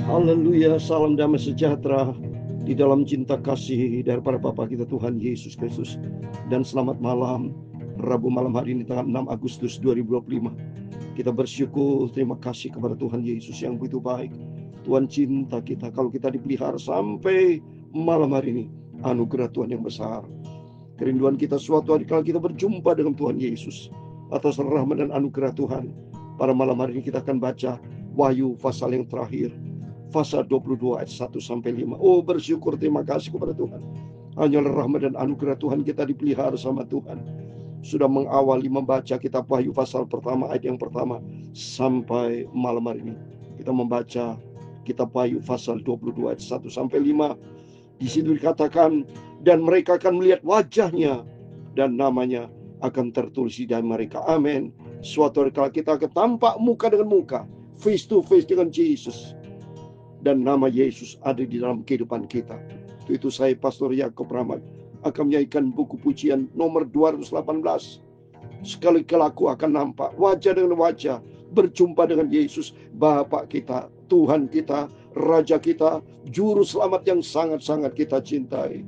Haleluya, salam damai sejahtera di dalam cinta kasih daripada Bapa kita Tuhan Yesus Kristus. Dan selamat malam, Rabu malam hari ini tanggal 6 Agustus 2025. Kita bersyukur, terima kasih kepada Tuhan Yesus yang begitu baik. Tuhan cinta kita, kalau kita dipelihara sampai malam hari ini, anugerah Tuhan yang besar. Kerinduan kita suatu hari kalau kita berjumpa dengan Tuhan Yesus atas rahmat dan anugerah Tuhan. Pada malam hari ini kita akan baca Wahyu pasal yang terakhir, pasal 22 ayat 1-5. Oh, bersyukur, terima kasih kepada Tuhan. Hanyalah rahmat dan anugerah Tuhan kita dipelihara sama Tuhan. Sudah mengawali membaca kitab Wahyu pasal pertama, ayat yang pertama, sampai malam hari ini kita membaca kitab Wahyu pasal 22 ayat 1-5. Di situ dikatakan, dan mereka akan melihat wajahnya dan namanya akan tertulis di dalam mereka. Amin. Suatu hari kalau kita akan tampak muka dengan muka, face to face dengan Yesus, dan nama Yesus ada di dalam kehidupan kita. Itu saya, Pastor Yakob Rahmat, akan menyanyikan buku pujian nomor 218. Sekali-kali aku akan nampak wajah dengan wajah, berjumpa dengan Yesus, Bapa kita, Tuhan kita, Raja kita, Juru Selamat yang sangat-sangat kita cintai.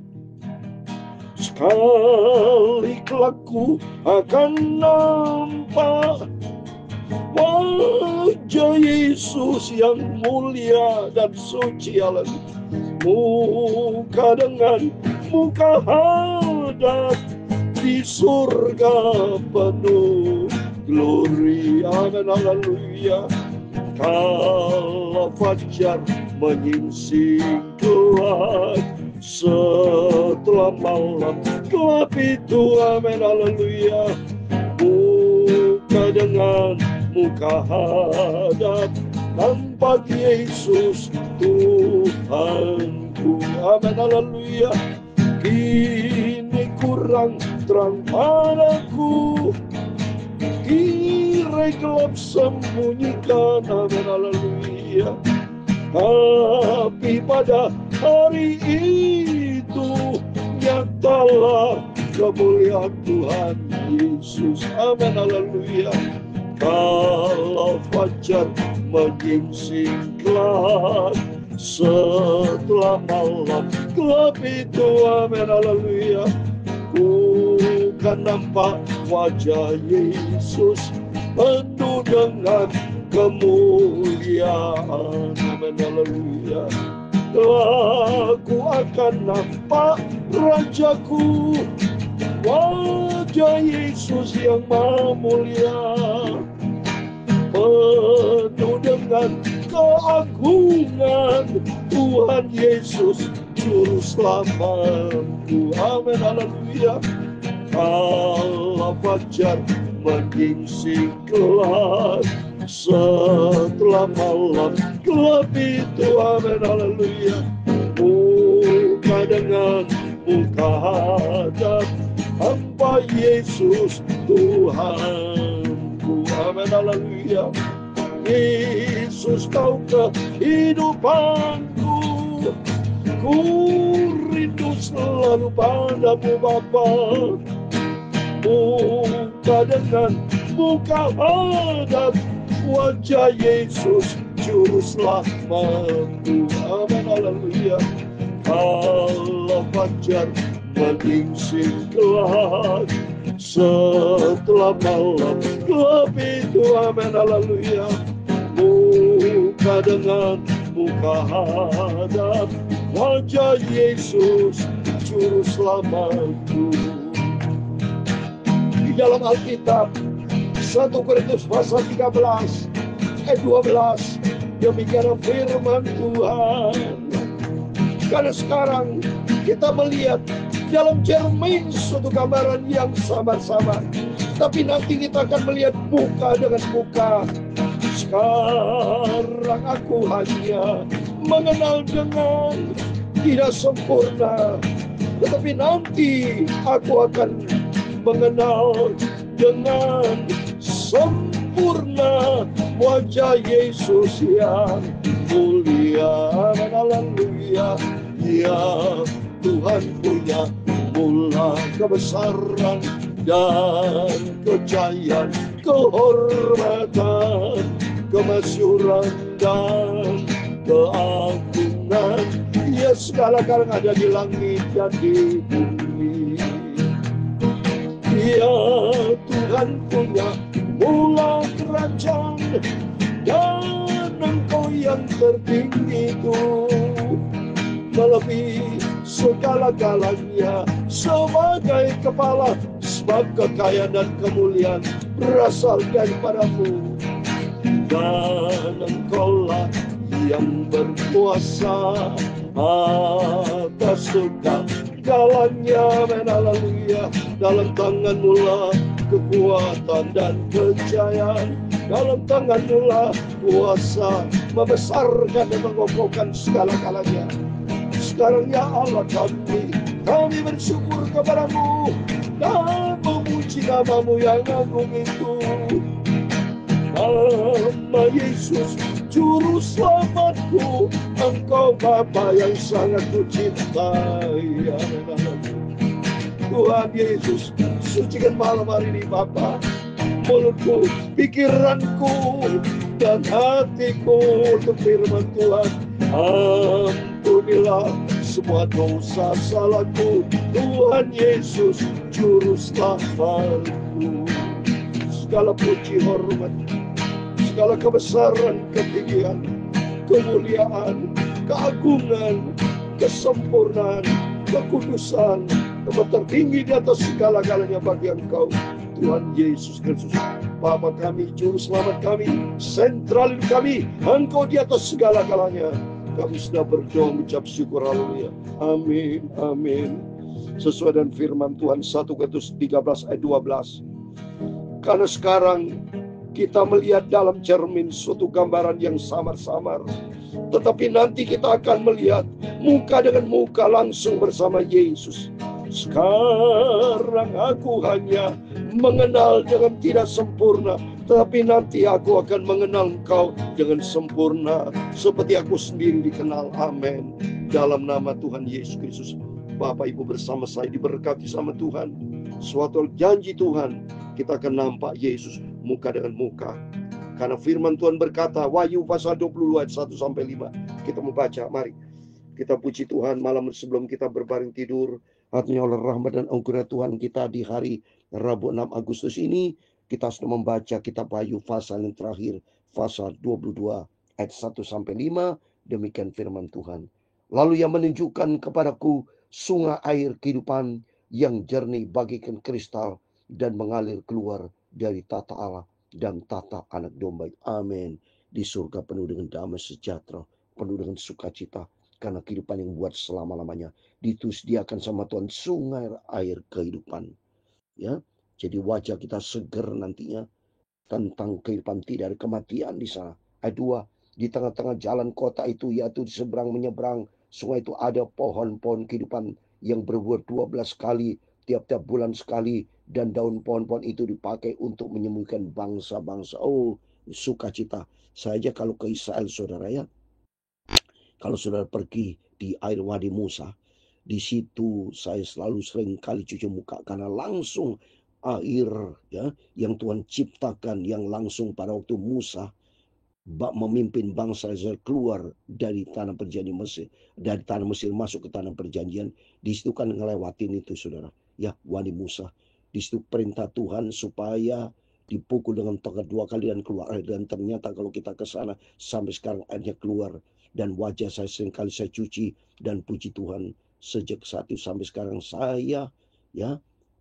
Sekali kelaku akan nampak wajah Yesus yang mulia dan suci, haleluya. Muka dengan muka hadap di surga penuh glory, amin, haleluya. Kalau fajar menyingsing gelap setelah malam gelap itu, amin, haleluya. Muka dengan muka hadap nampak Yesus Tuhanku, amin, haleluya. Kini kurang terang padaku, tirai gelap sembunyikan, amin, haleluya. Tapi pada hari itu nyatalah kemuliaan Tuhan Yesus, amin, haleluya. Kalau fajar menyingsing gelap setelah malam gelap itu, amin, haleluya. Bukan nampak wajah Yesus penuh dengan kemuliaan, amin, haleluya. Aku akan nampak Rajaku, wajah Yesus yang maha mulia, penuh dengan keagungan Tuhan Yesus Juru Selamatku, amin, haleluya. Kalau fajar menyingsing gelap setelah malam gelap itu, amin, haleluya. Muka dengan muka hadap hamba Yesus Tuhanku, amin, haleluya. Yesus kau kehidupanku, ku rindu selalu padamu Bapa. Muka dengan muka hadap wajah Yesus Juru Selamatku, amin, haleluya. Kalau fajar menyingsing gelap setelah malam gelap itu, amin, haleluya. Muka dengan muka hadap wajah Yesus Juru Selamatku. Di dalam Alkitab 1 Korintus pasal 13 ayat 12, demikian firman Tuhan. Karena sekarang kita melihat dalam cermin suatu gambaran yang samar-samar, tapi nanti kita akan melihat muka dengan muka. Sekarang aku hanya mengenal dengan tidak sempurna, tetapi nanti aku akan mengenal dengan sempurna wajah Yesus yang mulia, amin, haleluya. Ya Tuhan punya mula kebesaran dan kejayaan, kehormatan, kemasyhuran dan keagungan. Ya segala-galanya ada di langit dan di bumi. Ya Tuhan punya mula kerajaan, dan Engkau yang tertinggi itu melebihi segala-galanya. Sebagai kepala, sebab kekayaan dan kemuliaan berasal daripadamu, dan Engkaulah yang berkuasa atas segala-galanya. Haleluya. Dalam tangan-Mu lah kekuatan dan kejayaan, dalam tangan-Mu lah kuasa membesarkan dan mengokohkan segala-galanya. Sekarang ya Allah kami bersyukur kepada-Mu dan memuji nama-Mu yang agung itu. Nama Yesus Juru Selamatku, Engkau Bapa yang sangat kucintai. Tuhan Yesus, sucikan malam hari ini Bapa, mulutku, pikiranku, dan hatiku untuk firman Tuhan. Ampunilah semua dosa salahku, Tuhan Yesus Juru Selamatku. Segala puji hormat, segala kebesaran, ketinggian, kemuliaan, keagungan, kesempurnaan, kekudusan, tempat tertinggi di atas segala-galanya bagi Engkau, Tuhan Yesus Kristus. Bapa kami, Juru Selamat kami, sentral hidup kami, Engkau di atas segala-galanya. Kami sudah berdoa mengucap syukur. Haleluya. Amin. Amin. Sesuai dengan firman Tuhan 1 Korintus 13 ayat 12. Karena sekarang kita melihat dalam cermin suatu gambaran yang samar-samar, tetapi nanti kita akan melihat muka dengan muka langsung bersama Yesus. Sekarang aku hanya mengenal dengan tidak sempurna, tetapi nanti aku akan mengenal Engkau dengan sempurna, seperti aku sendiri dikenal. Amin. Dalam nama Tuhan Yesus Kristus. Bapak Ibu bersama saya diberkati sama Tuhan. Suatu janji Tuhan, kita akan nampak Yesus muka dengan muka. Karena firman Tuhan berkata, Wahyu pasal 22 ayat 1-5. Kita membaca, mari kita puji Tuhan malam sebelum kita berbaring tidur. Artinya oleh rahmat dan anugerah Tuhan kita di hari Rabu 6 Agustus ini, kita sudah membaca kitab Wahyu pasal yang terakhir, pasal 22 ayat 1-5. Demikian firman Tuhan. Lalu yang menunjukkan kepadaku sungai air kehidupan yang jernih bagaikan kristal dan mengalir keluar dari tata Allah dan tata anak domba. Amin. Di surga penuh dengan damai sejahtera, penuh dengan sukacita, karena kehidupan yang buat selama-lamanya. Disediakan sama Tuhan sungai air kehidupan. Ya, jadi wajah kita seger nantinya tentang kehidupan, tidak ada kematian di sana. Ayat 2, di tengah-tengah jalan kota itu, yaitu di seberang menyeberang sungai itu, ada pohon-pohon kehidupan yang berbuah 12 kali tiap-tiap bulan sekali, dan daun pohon-pohon itu dipakai untuk menyembuhkan bangsa-bangsa. Oh, sukacita. Saja kalau ke Israel, saudara ya, kalau saudara pergi di air Wadi Musa, di situ saya selalu sering kali cuci muka, karena langsung air ya yang Tuhan ciptakan, yang langsung pada waktu Musa memimpin bangsa Israel keluar dari tanah perjanjian Mesir, dari tanah Mesir masuk ke tanah perjanjian. Di situ kan ngelewatin itu, saudara ya, Wadi Musa. Di situ perintah Tuhan supaya dipukul dengan tongkat 2 kali dan keluar air. Dan ternyata kalau kita ke sana sampai sekarang airnya keluar. Dan wajah saya seringkali saya cuci, dan puji Tuhan sejak saat itu sampai sekarang saya ya,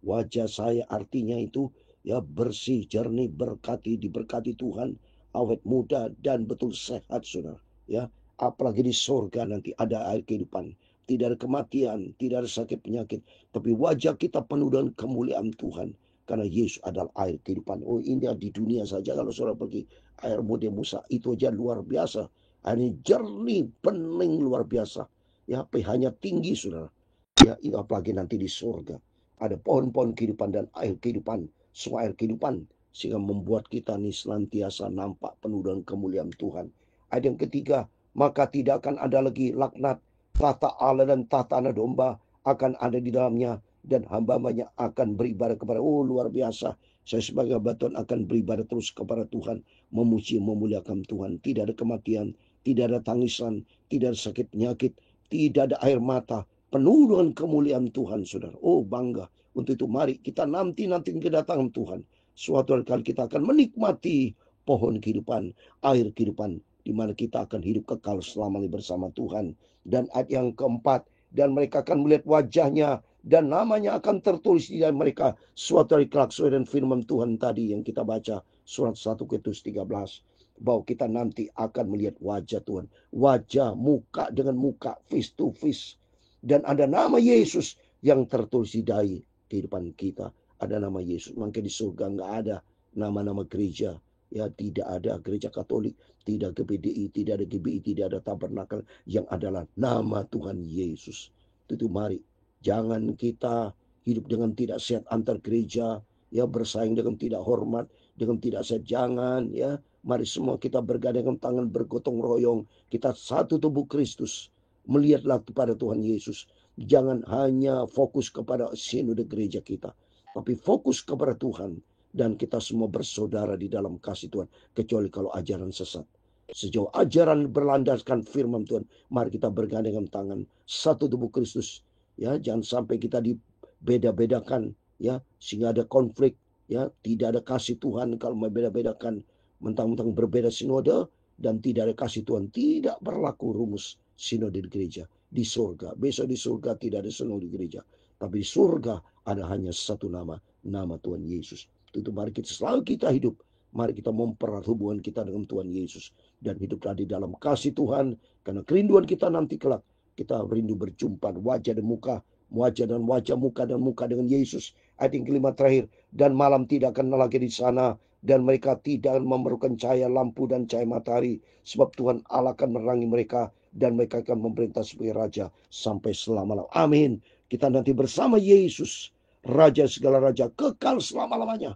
wajah saya artinya itu ya bersih, jernih, diberkati Tuhan, awet muda dan betul sehat, saudara ya. Apalagi di surga nanti ada air kehidupan, tidak ada kematian, tidak ada sakit penyakit, tapi wajah kita penuh dengan kemuliaan Tuhan, karena Yesus adalah air kehidupan. Oh, ini di dunia saja kalau saudara pergi air Wadi Musa itu aja luar biasa. Airnya jernih, bening, luar biasa ya, pH-nya tinggi, saudara ya. Itu apalagi nanti di surga ada pohon-pohon kehidupan dan air kehidupan, sungai air kehidupan, sehingga membuat kita nih senantiasa nampak penuh dengan kemuliaan Tuhan. Ayat yang ketiga, maka tidak akan ada lagi laknat. Tata Allah dan tata anak domba akan ada di dalamnya, dan hamba-hambanya akan beribadah kepada. Oh, luar biasa. Saya sebagai hamba Tuhan akan beribadah terus kepada Tuhan, memuji, memuliakan Tuhan. Tidak ada kematian, tidak ada tangisan, tidak ada sakit penyakit, tidak ada air mata, penuh dengan kemuliaan Tuhan, saudara. Oh, bangga. Untuk itu mari kita nanti kedatangan Tuhan. Suatu kali kita akan menikmati pohon kehidupan, air kehidupan, di mana kita akan hidup kekal selamanya bersama Tuhan. Dan ayat yang keempat, dan mereka akan melihat wajahnya, dan namanya akan tertulis di dalam mereka. Suatu hari kelak sesuai dengan firman Tuhan tadi yang kita baca, surat 1 Korintus 13. Bahwa kita nanti akan melihat wajah Tuhan. Wajah, muka dengan muka, face to face. Dan ada nama Yesus yang tertulis di dalam kehidupan kita. Ada nama Yesus. Maka di surga nggak ada nama-nama gereja. Ya, tidak ada gereja Katolik, tidak GBDI, tidak ada GBI, tidak ada Tabernakel. Yang adalah nama Tuhan Yesus. Itu mari, jangan kita hidup dengan tidak sehat antar gereja, ya, bersaing dengan tidak hormat, dengan tidak sehat. Jangan, ya. Mari semua kita bergandengan tangan, bergotong royong. Kita satu tubuh Kristus. Melihatlah kepada Tuhan Yesus. Jangan hanya fokus kepada sinode gereja kita, tapi fokus kepada Tuhan. Dan kita semua bersaudara di dalam kasih Tuhan. Kecuali kalau ajaran sesat. Sejauh ajaran berlandaskan firman Tuhan, mari kita bergandengan tangan. Satu tubuh Kristus. Ya, jangan sampai kita dibeda-bedakan, ya, sehingga ada konflik, ya, tidak ada kasih Tuhan. Kalau membeda-bedakan, mentang-mentang berbeda sinode dan tidak ada kasih Tuhan, tidak berlaku rumus sinode di gereja. Di surga, besok di surga tidak ada sinode di gereja, tapi di surga ada hanya satu nama, nama Tuhan Yesus. Itu mari kita selalu kita hidup, mari kita mempererat hubungan kita dengan Tuhan Yesus dan hiduplah di dalam kasih Tuhan, karena kerinduan kita nanti kelak kita rindu berjumpa wajah dan muka, wajah dan wajah, muka dan muka dengan Yesus. Ayat yang kelima terakhir, dan malam tidak akan lagi di sana, dan mereka tidak memerlukan cahaya lampu dan cahaya matahari, sebab Tuhan Allah akan menerangi mereka, dan mereka akan memerintah sebagai raja sampai selama-lamanya. Amin. Kita nanti bersama Yesus, Raja segala raja, kekal selama-lamanya.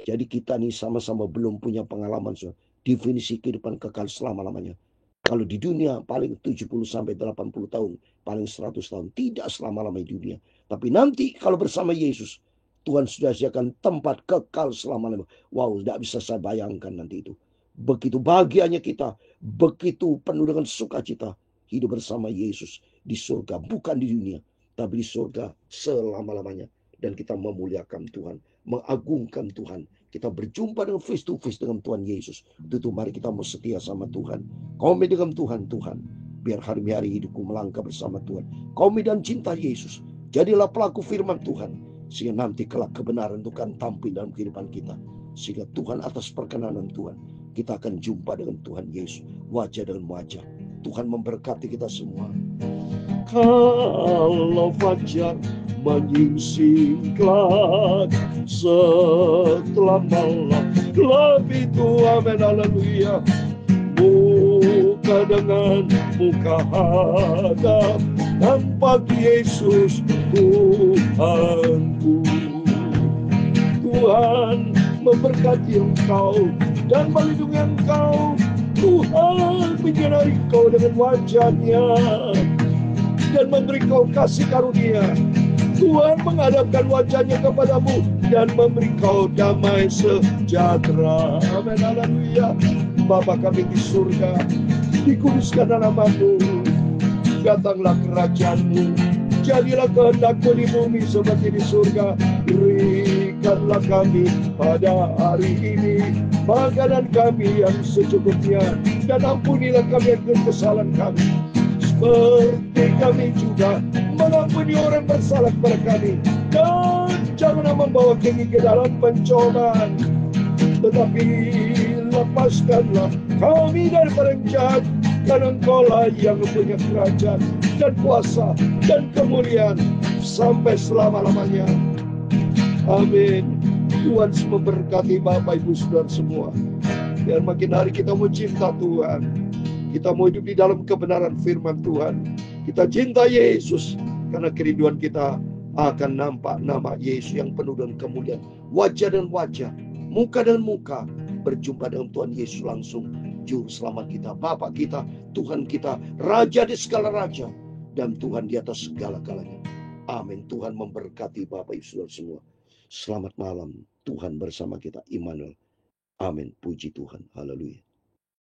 Jadi kita nih sama-sama belum punya pengalaman, definisi kehidupan kekal selama-lamanya. Kalau di dunia paling 70 sampai 80 tahun, paling 100 tahun, tidak selama-lamanya di dunia. Tapi nanti kalau bersama Yesus, Tuhan sudah sediakan tempat kekal selama-lamanya. Wow, tidak bisa saya bayangkan nanti itu. Begitu bahagianya kita, begitu penuh dengan sukacita, hidup bersama Yesus di surga, bukan di dunia, tapi di surga selama-lamanya. Dan kita memuliakan Tuhan, mengagungkan Tuhan. Kita berjumpa dengan face to face dengan Tuhan Yesus. Itu mari kita mau setia sama Tuhan. Komit dengan Tuhan, biar hari-hari hidupku melangkah bersama Tuhan. Komit dan cinta Yesus. Jadilah pelaku firman Tuhan. Sehingga nanti kelak kebenaran itu akan tampil dalam kehidupan kita. Sehingga Tuhan atas perkenanan Tuhan, kita akan jumpa dengan Tuhan Yesus. Wajah dengan wajah. Tuhan memberkati kita semua. Kalau fajar menyingsingkan setelah malam gelap itu, amin, haleluya. Muka dengan muka hadap nampak Yesus Tuhanku. Tuhan memberkati engkau dan melindungi engkau. Tuhan menyinari engkau dengan wajahnya dan memberi kau kasih karunia. Tuhan menghadapkan wajahnya kepadamu dan memberi kau damai sejahtera. Amin, haleluya. Bapa kami di surga, dikuduskan namamu, datanglah kerajaanmu, jadilah kehendakmu di bumi seperti di surga. Berikanlah kami pada hari ini makanan kami yang secukupnya, dan ampunilah kami akan kesalahan kami, seperti kami juga mengampuni orang bersalah kepada kami. Dan janganlah membawa kami ke dalam pencobaan, tetapi lepaskanlah kami daripada yang jahat, karena Engkaulah yang mempunyai kerajaan dan kuasa dan kemuliaan sampai selama-lamanya. Amin. Tuhan memberkati Bapak Ibu Saudara semua. Biar makin hari kita mau cinta Tuhan, kita mau hidup di dalam kebenaran firman Tuhan. Kita cinta Yesus, karena kerinduan kita akan nampak nama Yesus yang penuh dengan kemuliaan. Wajah dan wajah, muka dan muka, berjumpa dengan Tuhan Yesus langsung. Juru selamat kita, Bapa kita, Tuhan kita, Raja di segala raja, dan Tuhan di atas segala-galanya. Amin. Tuhan memberkati Bapak Ibu Saudara semua. Selamat malam. Tuhan bersama kita, Immanuel. Amin. Puji Tuhan. Haleluya.